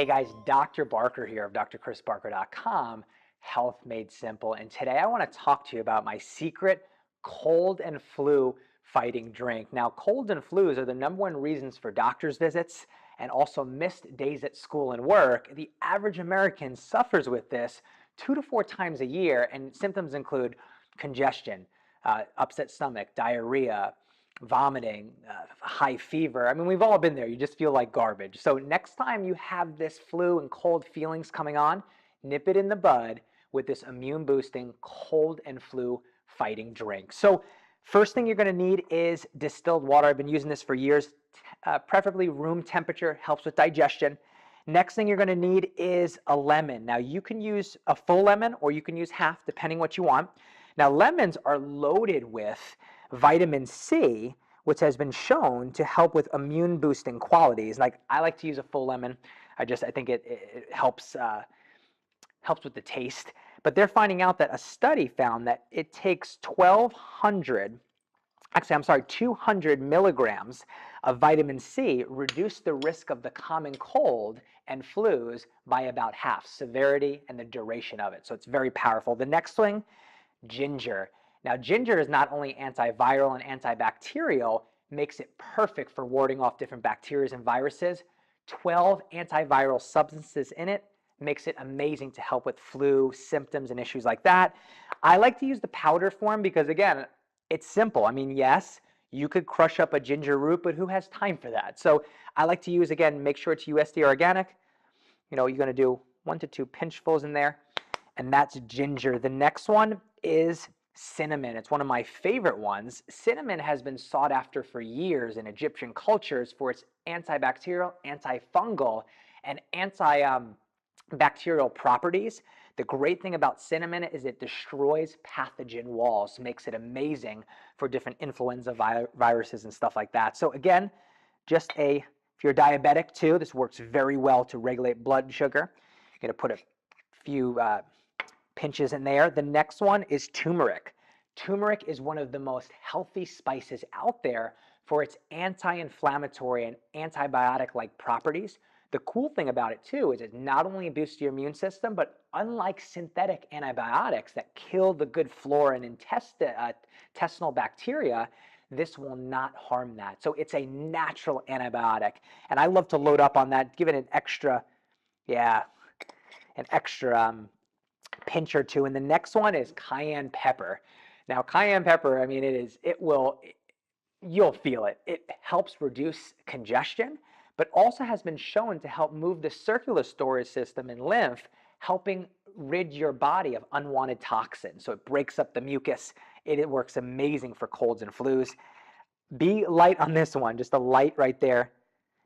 Hey guys, Dr. Barker here of drchrisbarker.com, Health Made Simple, and today I want to talk to you about my secret cold and flu fighting drink. Now, colds and flus are the #1 reasons for doctor's visits and also missed days at school and work. The average American suffers with this 2 to 4 times a year, and symptoms include congestion, upset stomach, diarrhea, vomiting, high fever. I mean, we've all been there. You just feel like garbage. So next time you have this flu and cold feelings coming on, nip it in the bud with this immune boosting cold and flu fighting drink. So first thing you're going to need is distilled water. I've been using this for years, preferably room temperature, helps with digestion. Next thing you're going to need is a lemon. Now you can use a full lemon or you can use half depending what you want. Now lemons are loaded with vitamin C, which has been shown to help with immune boosting qualities. Like I like to use a full lemon. I think it helps with the taste. But they're finding out that a study found that it takes 200 milligrams of vitamin C reduce the risk of the common cold and flus by about half, severity and the duration of it. So it's very powerful. The next thing, ginger. Now, ginger is not only antiviral and antibacterial, makes it perfect for warding off different bacteria and viruses. 12 antiviral substances in it makes it amazing to help with flu symptoms and issues like that. I like to use the powder form because, again, it's simple. I mean, yes, you could crush up a ginger root, but who has time for that? So I like to use, again, make sure it's USDA organic. You know, you're going to do 1 to 2 pinchfuls in there, and that's ginger. The next one is cinnamon. It's one of my favorite ones. Cinnamon has been sought after for years in Egyptian cultures for its antibacterial, antifungal, and antibacterial properties. The great thing about cinnamon is it destroys pathogen walls, makes it amazing for different influenza viruses and stuff like that. So again, if you're diabetic too, this works very well to regulate blood sugar. You're going to put a few pinches in there. The next one is turmeric. Turmeric is one of the most healthy spices out there for its anti-inflammatory and antibiotic-like properties. The cool thing about it too is it not only boosts your immune system, but unlike synthetic antibiotics that kill the good flora and intestinal bacteria, this will not harm that. So it's a natural antibiotic. And I love to load up on that, give it an extra pinch or two. And the next one is cayenne pepper. Now, cayenne pepper, I mean, you'll feel it. It helps reduce congestion, but also has been shown to help move the circular storage system and lymph, helping rid your body of unwanted toxins. So it breaks up the mucus. It works amazing for colds and flus. Be light on this one, just a light right there.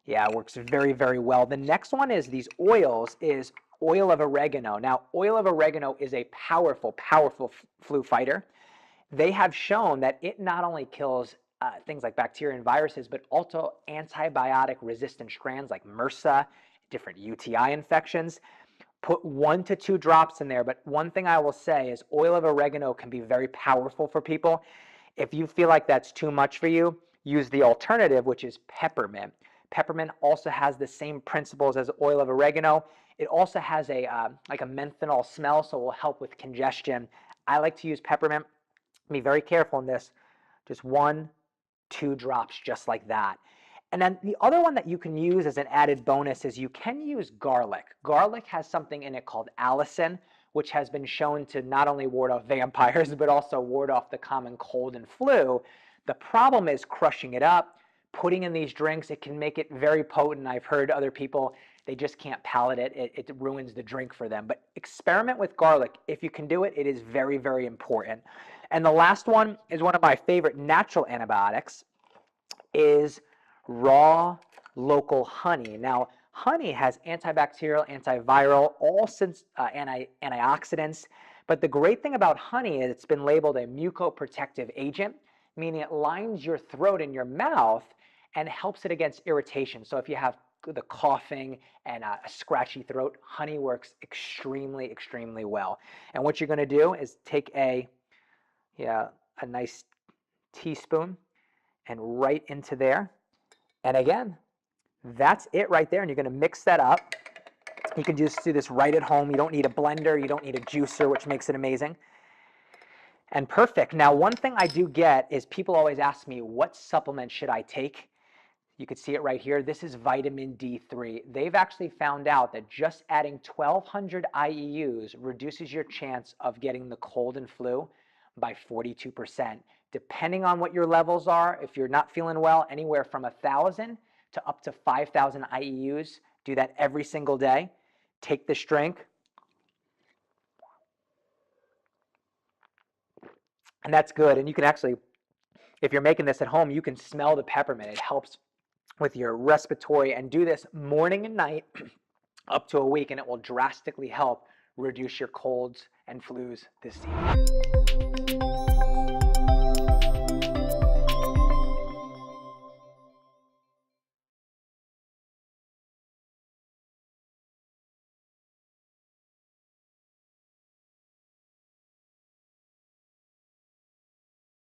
Yeah, it works very, very well. The next one is these oils, is oil of oregano. Now, oil of oregano is a powerful, powerful flu fighter. They have shown that it not only kills things like bacteria and viruses, but also antibiotic-resistant strands like MRSA, different UTI infections. Put 1 to 2 drops in there, but one thing I will say is oil of oregano can be very powerful for people. If you feel like that's too much for you, use the alternative, which is peppermint. Peppermint also has the same principles as oil of oregano. It also has like a menthanol smell, so it will help with congestion. I like to use peppermint. Be very careful in this. Just 1, 2 drops, just like that. And then the other one that you can use as an added bonus is you can use garlic. Garlic has something in it called allicin, which has been shown to not only ward off vampires, but also ward off the common cold and flu. The problem is crushing it up, putting in these drinks. It can make it very potent. I've heard other people, they just can't palate it. It ruins the drink for them. But experiment with garlic. If you can do it, it is very, very important. And the last one is one of my favorite natural antibiotics, is raw local honey. Now, honey has antibacterial, antiviral, antioxidants. But the great thing about honey is it's been labeled a mucoprotective agent, meaning it lines your throat and your mouth and helps it against irritation. So if you have the coughing and a scratchy throat, honey works extremely, extremely well. And what you're going to do is take a nice teaspoon and right into there. And again, that's it right there. And you're going to mix that up. You can just do this right at home. You don't need a blender. You don't need a juicer, which makes it amazing. And perfect. Now, one thing I do get is people always ask me, what supplement should I take? You can see it right here. This is vitamin D3. They've actually found out that just adding 1,200 IEUs reduces your chance of getting the cold and flu by 42%. Depending on what your levels are, if you're not feeling well, anywhere from 1,000 to up to 5,000 IEUs. Do that every single day. Take this drink. And that's good. And you can actually, if you're making this at home, you can smell the peppermint. It helps with your respiratory, and do this morning and night up to a week, and it will drastically help reduce your colds and flus this season.